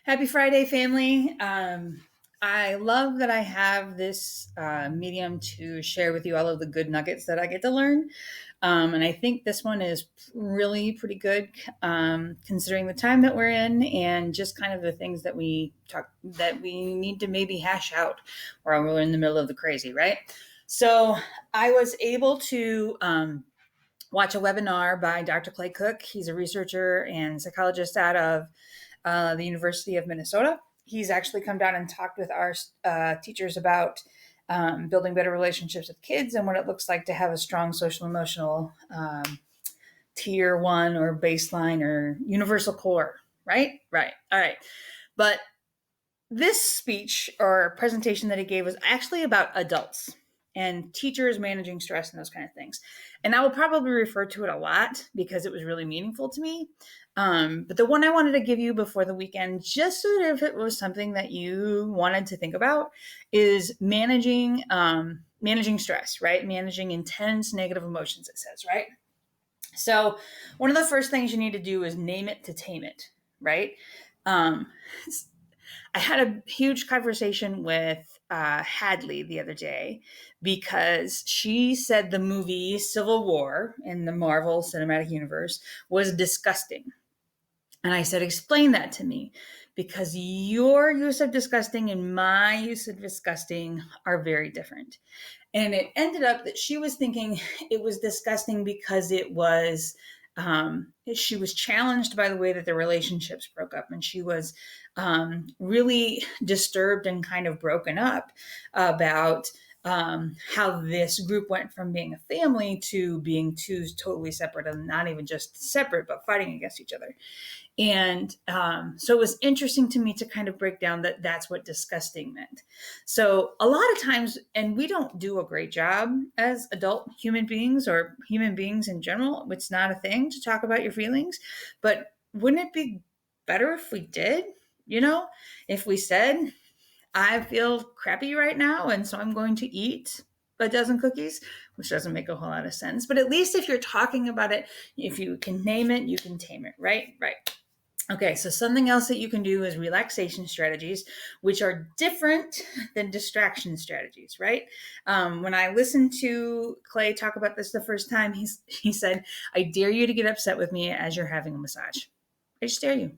Happy Friday, family. I love that I have this medium to share with you all of the good nuggets that I get to learn. And I think this one is really pretty good, considering the time that we're in and just kind of the things that we need to maybe hash out while we're in the middle of the crazy, right? So I was able to watch a webinar by Dr. Clay Cook. He's a researcher and psychologist out of the University of Minnesota. He's actually come down and talked with our teachers about building better relationships with kids and what it looks like to have a strong social emotional tier one or baseline or universal core, right? Right. All right. But this speech or presentation that he gave was actually about adults and teachers managing stress and those kind of things. And I will probably refer to it a lot because it was really meaningful to me. But the one I wanted to give you before the weekend, just so that if it was something that you wanted to think about, is managing stress, right? Managing intense negative emotions, it says, right? So one of the first things you need to do is name it to tame it, right? Um, I had a huge conversation with Hadley the other day because she said the movie Civil War in the Marvel Cinematic Universe was disgusting. And I said, explain that to me because your use of disgusting and my use of disgusting are very different. And it ended up that she was thinking it was disgusting because she was challenged by the way that the relationships broke up, and she was really disturbed and kind of broken up about how this group went from being a family to being two totally separate, and not even just separate, but fighting against each other. And so it was interesting to me to kind of break down that that's what disgusting meant. So a lot of times, and we don't do a great job as adult human beings or human beings in general, it's not a thing to talk about your feelings, but wouldn't it be better if we did? You know, if we said, I feel crappy right now, and so I'm going to eat a dozen cookies, which doesn't make a whole lot of sense. But at least if you're talking about it, if you can name it, you can tame it, right? Right. Okay, so something else that you can do is relaxation strategies, which are different than distraction strategies, right? When I listened to Clay talk about this the first time, he said, I dare you to get upset with me as you're having a massage. I just dare you.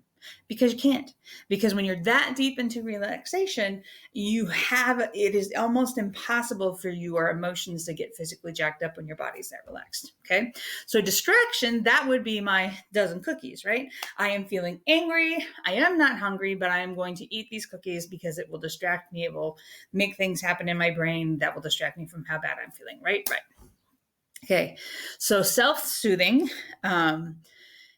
Because you can't. Because when you're that deep into relaxation, it is almost impossible for your emotions to get physically jacked up when your body's that relaxed. Okay. So distraction, that would be my dozen cookies, right? I am feeling angry. I am not hungry, but I am going to eat these cookies because it will distract me. It will make things happen in my brain that will distract me from how bad I'm feeling, right? Right. Okay. So self-soothing,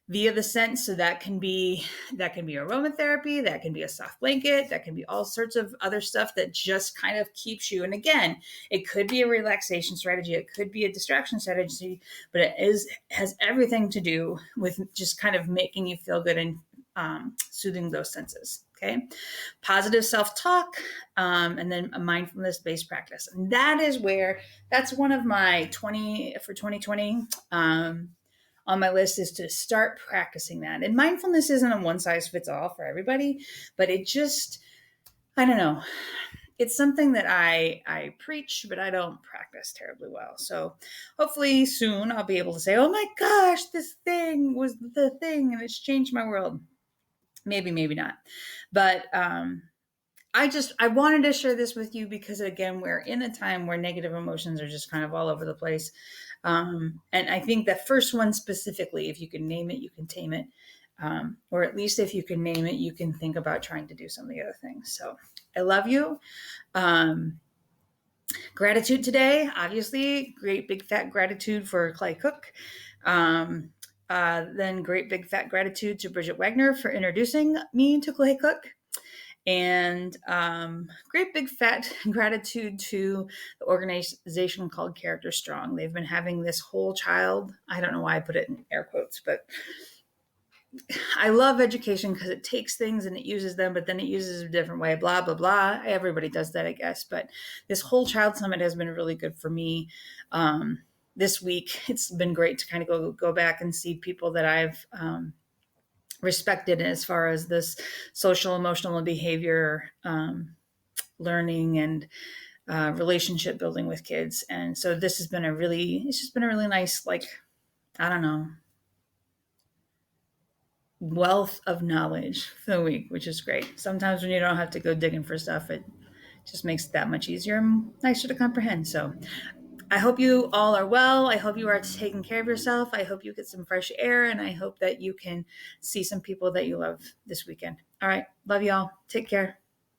via the scent. So that can be aromatherapy, that can be a soft blanket, that can be all sorts of other stuff that just kind of keeps you. And again, it could be a relaxation strategy, it could be a distraction strategy, but has everything to do with just kind of making you feel good and soothing those senses. Okay, positive self-talk, and then a mindfulness-based practice, and that's one of my 2020. On my list is to start practicing that. And mindfulness isn't a one size fits all for everybody, but I don't know. It's something that I preach, but I don't practice terribly well. So hopefully soon I'll be able to say, oh my gosh, this thing was the thing and it's changed my world. Maybe, maybe not. But I wanted to share this with you because, again, we're in a time where negative emotions are just kind of all over the place. And I think the first one specifically, if you can name it, you can tame it. Or at least if you can name it, you can think about trying to do some of the other things. So I love you. Gratitude today, obviously, great big fat gratitude for Clay Cook. Then great big fat gratitude to Bridget Wagner for introducing me to Clay Cook. And great big fat gratitude to the organization called Character Strong. They've been having this whole child, I don't know why I put it in air quotes, but I love education because it takes things and it uses them, but then it uses a different way, blah, blah, blah. Everybody does that, I guess. But this whole child summit has been really good for me. This week, it's been great to kind of go back and see people that I've respected as far as this social, emotional, and behavior learning and relationship building with kids. And so this has been it's just been a really nice, like, I don't know, wealth of knowledge for the week, which is great. Sometimes when you don't have to go digging for stuff, it just makes it that much easier and nicer to comprehend. So I hope you all are well. I hope you are taking care of yourself. I hope you get some fresh air, and I hope that you can see some people that you love this weekend. All right. Love y'all. Take care.